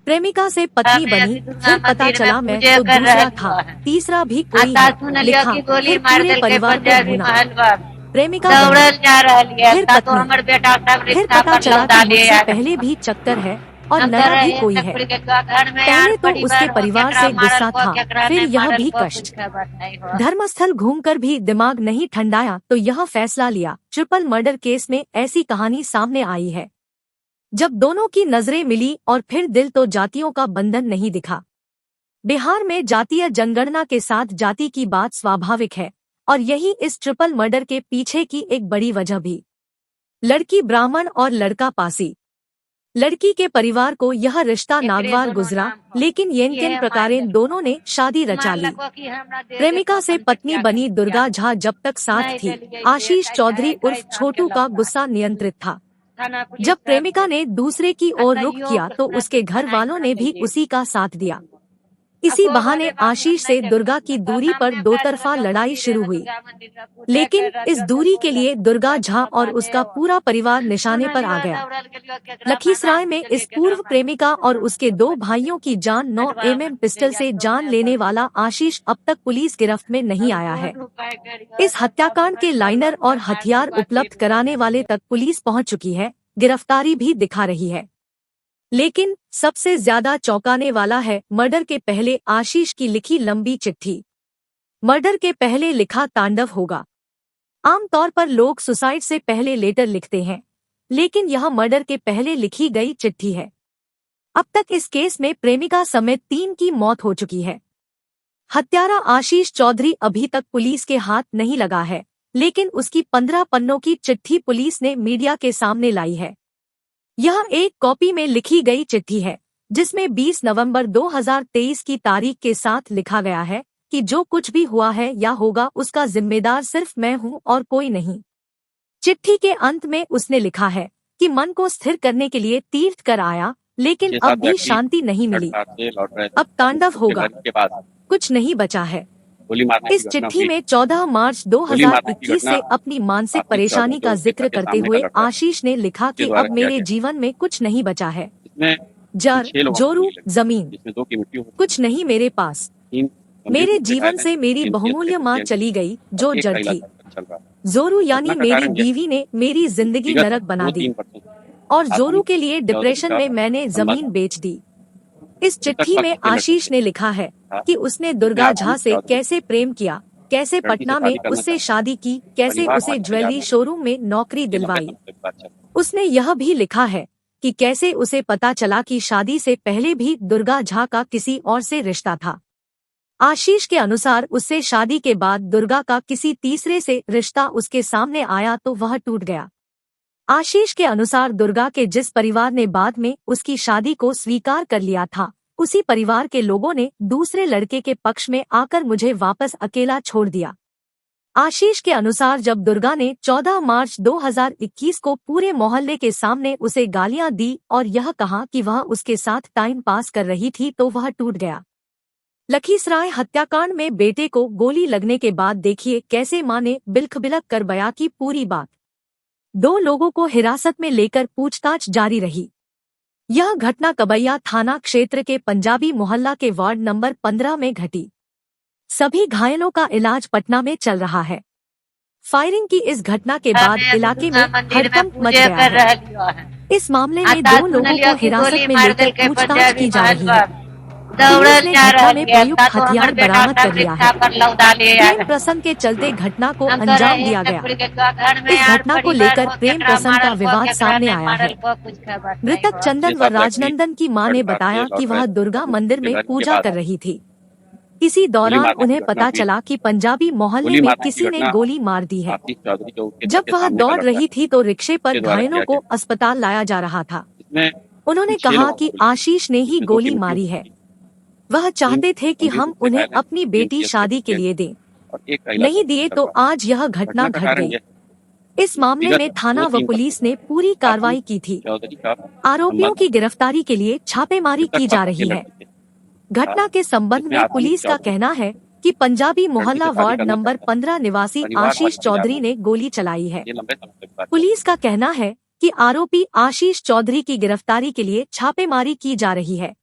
प्रेमिका से पत्नी बनी, फिर पता चला मैं पूजे तो कर दूसरा रहल था, है। तीसरा भी कोई है, सासू ने लिया लिखा। की गोली फिर मार पूरे दिल के परिवार को पंजाबी ढूंढा। महलवा प्रेमिका बनी, दौड़ल जा रही है फिर तो पत्नी, हमर बेटा सब फिर रिक्शा पता पर चला लौटा कि ले मुझसे आए। पहले भी चक्कर है और हम तो नया भी रहे कोई है। तकड़ी के घर में यार पहले तो उसके परिवार हो परिवार केकरा से मारल गुस्सा को था, केकरा फिर नहीं यह मारल भी को कुछ कष्ट। खबर नहीं हो। धर्मस्थल घूमकर भी दिमाग नहीं ठंडाया तो यह फैसला लिया। ट्रिपल मर्डर केस में ऐसी कहानी सामने आई है जब दोनों की नजरें मिली और फिर दिल तो जातियों का बंधन नहीं दिखा। बिहार में जातीय जनगणना के साथ जाति की बात स्वाभाविक है और यही इस ट्रिपल मर्डर के पीछे की एक बड़ी वजह भी। लड़की ब्राह्मण और लड़का पासी। लड़की के परिवार को यह रिश्ता नागवार गुजरा, लेकिन येनकेन प्रकारेण दोनों ने शादी रचा ली। प्रेमिका से पत्नी बनी दुर्गा झा जब तक साथ थी, आशीष चौधरी उर्फ छोटू का गुस्सा नियंत्रित था। जब प्रेमिका ने दूसरे की ओर रुख किया तो उसके घर वालों ने भी उसी का साथ दिया। इसी बहाने आशीष से दुर्गा की दूरी पर दो तरफा लड़ाई शुरू हुई, लेकिन इस दूरी के लिए दुर्गा झा और उसका पूरा परिवार निशाने पर आ गया। लखीसराय में इस पूर्व प्रेमिका और उसके दो भाइयों की जान 9 mm पिस्टल से जान लेने वाला आशीष अब तक पुलिस गिरफ्त में नहीं आया है। इस हत्याकांड के लाइनर और हथियार उपलब्ध कराने वाले तक पुलिस पहुंच चुकी है, गिरफ्तारी भी दिखा रही है। लेकिन सबसे ज्यादा चौंकाने वाला है मर्डर के पहले आशीष की लिखी लंबी चिट्ठी। मर्डर के पहले लिखा तांडव होगा। आमतौर पर लोग सुसाइड से पहले लेटर लिखते हैं, लेकिन यह मर्डर के पहले लिखी गई चिट्ठी है। अब तक इस केस में प्रेमिका समेत 3 की मौत हो चुकी है। हत्यारा आशीष चौधरी अभी तक पुलिस के हाथ नहीं लगा है, लेकिन उसकी 15 पन्नों की चिट्ठी पुलिस ने मीडिया के सामने लाई है। यह एक कॉपी में लिखी गई चिट्ठी है, जिसमें 20 नवंबर 2023 की तारीख के साथ लिखा गया है कि जो कुछ भी हुआ है या होगा उसका जिम्मेदार सिर्फ मैं हूं और कोई नहीं। चिट्ठी के अंत में उसने लिखा है कि मन को स्थिर करने के लिए तीर्थ कर आया, लेकिन अब भी शांति नहीं मिली। अब तांडव होगा, कुछ नहीं बचा है। इस चिट्ठी में 14 मार्च 2021 से अपनी मानसिक परेशानी का जिक्र करते हुए आशीष ने लिखा कि अब मेरे जीवन में कुछ नहीं बचा है। जर जोरू जमीन कुछ नहीं मेरे पास। मेरे जीवन से मेरी बहुमूल्य माँ चली गई जो जड़ थी। जोरू यानी मेरी बीवी ने मेरी जिंदगी नरक बना दी और जोरू के लिए डिप्रेशन में मैंने जमीन बेच दी। इस चिट्ठी में आशीष ने लिखा है कि उसने दुर्गा झा से कैसे प्रेम किया, कैसे पटना में उससे शादी की, कैसे उसे ज्वेलरी शोरूम में नौकरी दिलवाई। उसने यह भी लिखा है कि कैसे उसे पता चला कि शादी से पहले भी दुर्गा झा का किसी और से रिश्ता था। आशीष के अनुसार उससे शादी के बाद दुर्गा का किसी तीसरे से रिश्ता उसके सामने आया तो वह टूट गया। आशीष के अनुसार दुर्गा के जिस परिवार ने बाद में उसकी शादी को स्वीकार कर लिया था, उसी परिवार के लोगों ने दूसरे लड़के के पक्ष में आकर मुझे वापस अकेला छोड़ दिया। आशीष के अनुसार जब दुर्गा ने 14 मार्च 2021 को पूरे मोहल्ले के सामने उसे गालियां दी और यह कहा कि वह उसके साथ टाइम पास कर रही थी तो वह टूट गया। लखीसराय हत्याकांड में बेटे को गोली लगने के बाद देखिए कैसे मां ने बिलख-बिलख कर बयां की पूरी बात। 2 लोगों को हिरासत में लेकर पूछताछ जारी रही। यह घटना कबैया थाना क्षेत्र के पंजाबी मोहल्ला के वार्ड नंबर 15 में घटी। सभी घायलों का इलाज पटना में चल रहा है। फायरिंग की इस घटना के बाद इलाके में हड़कंप मच गया है। इस मामले में 2 लोगों को हिरासत में लेकर पूछताछ की जा रही है। पुलिस ने घटना में प्रयुक्त हथियार बरामद कर लिया है। प्रेम प्रसंग के चलते घटना को अंजाम दिया गया। इस घटना को लेकर प्रेम प्रसंग का विवाद सामने आया है। मृतक चंदन व राजनंदन की मां ने बताया कि वह दुर्गा मंदिर में पूजा कर रही थी। इसी दौरान उन्हें पता चला कि पंजाबी मोहल्ले में किसी ने गोली मार दी है। जब वह दौड़ रही थी तो रिक्शे पर घायलों को अस्पताल लाया जा रहा था। उन्होंने कहा कि आशीष ने ही गोली मारी है। वह चाहते थे कि हम उन्हें अपनी बेटी शादी के लिए दें, नहीं दिए तो आज यह घटना घट गई। इस मामले में थाना व पुलिस ने पूरी कार्रवाई की थी। आरोपियों की गिरफ्तारी के लिए छापेमारी की जा रही है। घटना के संबंध में पुलिस का कहना है कि पंजाबी मोहल्ला वार्ड नंबर 15 निवासी आशीष चौधरी ने गोली चलाई है। पुलिस का कहना है कि आरोपी आशीष चौधरी की गिरफ्तारी के लिए छापेमारी की जा रही है।